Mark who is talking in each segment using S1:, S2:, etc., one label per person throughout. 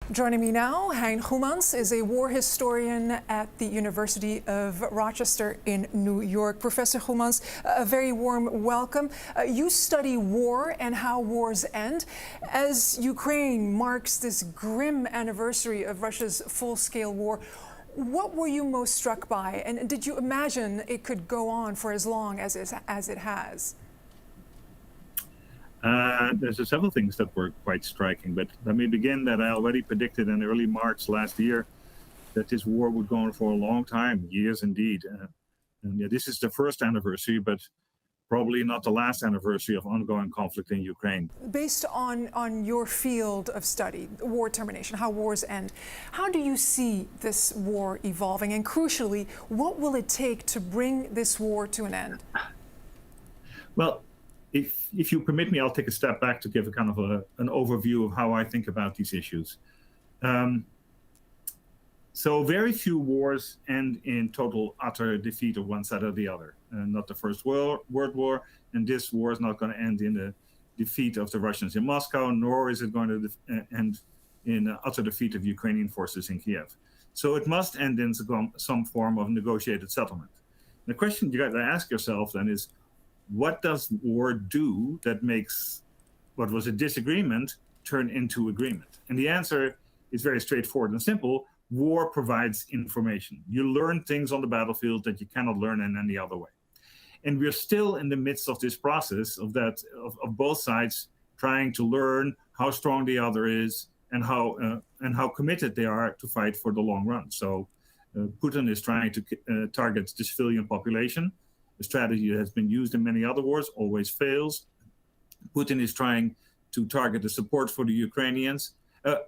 S1: Joining me now, Hein Goemans is a war historian at the University of Rochester in New York. Professor Goemans, a very warm welcome. You study war and how wars end. As Ukraine marks this grim anniversary of Russia's full-scale war, what were you most struck by? And did you imagine it could go on for as long as it has?
S2: There's several things that were quite striking, but let me begin that I already predicted in early March last year that this war would go on for a long time, years indeed. This is the first anniversary, but probably not the last anniversary of ongoing conflict in Ukraine.
S1: Based on your field of study, war termination, how wars end, how do you see this war evolving? And crucially, what will it take to bring this war to an end?
S2: Well, if you permit me, I'll take a step back to give a kind of an overview of how I think about these issues. So very few wars end in total, utter defeat of one side or the other. Not the First World War, and this war is not going to end in the defeat of the Russians in Moscow, nor is it going to end in utter defeat of Ukrainian forces in Kiev. So it must end in some form of negotiated settlement. The question you got to ask yourself then is, what does war do that makes what was a disagreement turn into agreement? And the answer is very straightforward and simple. War provides information. You learn things on the battlefield that you cannot learn in any other way. And we're still in the midst of this process of both sides trying to learn how strong the other is and how committed they are to fight for the long run. So Putin is trying to target the civilian population. A strategy that has been used in many other wars, always fails. Putin is trying to target the support for the Ukrainians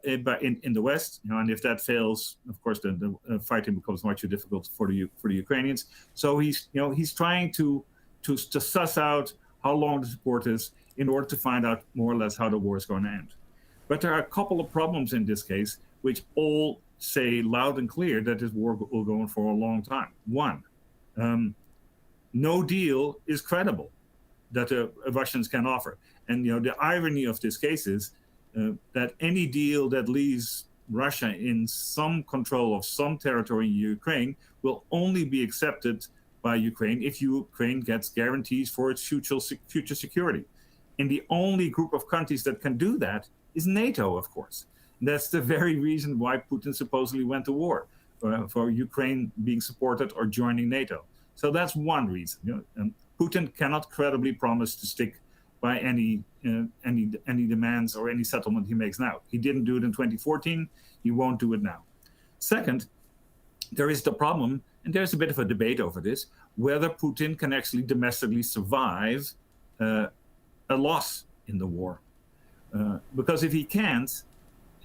S2: in the West, and if that fails, of course, the fighting becomes much too difficult for the Ukrainians. So he's trying to suss out how long the support is in order to find out more or less how the war is going to end. But there are a couple of problems in this case, which all say loud and clear that this war will go on for a long time. One. No deal is credible that the Russians can offer. And the irony of this case is that any deal that leaves Russia in some control of some territory in Ukraine will only be accepted by Ukraine if Ukraine gets guarantees for its future security. And the only group of countries that can do that is NATO, of course. And that's the very reason why Putin supposedly went to war, for Ukraine being supported or joining NATO. So that's one reason. Putin cannot credibly promise to stick by any demands or any settlement he makes now. He didn't do it in 2014. He won't do it now. Second, there is the problem, and there's a bit of a debate over this, whether Putin can actually domestically survive a loss in the war. Because if he can't,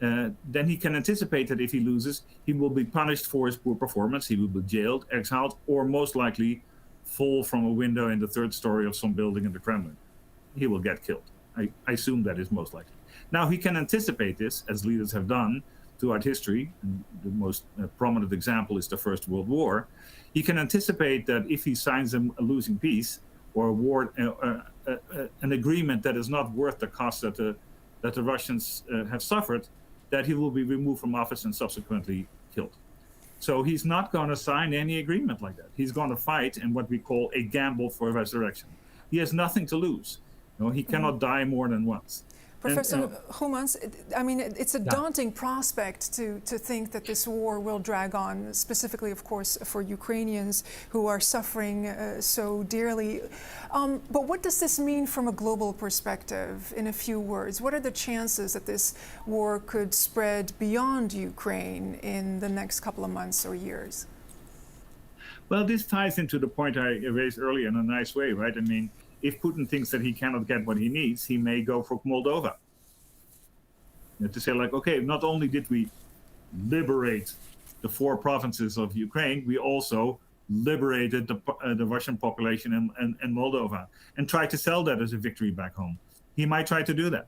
S2: then he can anticipate that if he loses, he will be punished for his poor performance. He will be jailed, exiled, or most likely fall from a window in the third story of some building in the Kremlin. He will get killed. I assume that is most likely. Now, he can anticipate this, as leaders have done throughout history. And the most prominent example is the First World War. He can anticipate that if he signs a losing peace or an agreement that is not worth the cost that the Russians have suffered, that he will be removed from office and subsequently killed. So he's not going to sign any agreement like that. He's going to fight in what we call a gamble for resurrection. He has nothing to lose. He cannot die more than once.
S1: Professor Goemans, I mean, it's a daunting prospect to think that this war will drag on, specifically, of course, for Ukrainians who are suffering so dearly. But what does this mean from a global perspective, in a few words? What are the chances that this war could spread beyond Ukraine in the next couple of months or years?
S2: Well, this ties into the point I raised earlier in a nice way, right? I mean, if Putin thinks that he cannot get what he needs, he may go for Moldova. To say, like, okay, not only did we liberate the 4 provinces of Ukraine, we also liberated the Russian population in Moldova and tried to sell that as a victory back home. He might try to do that.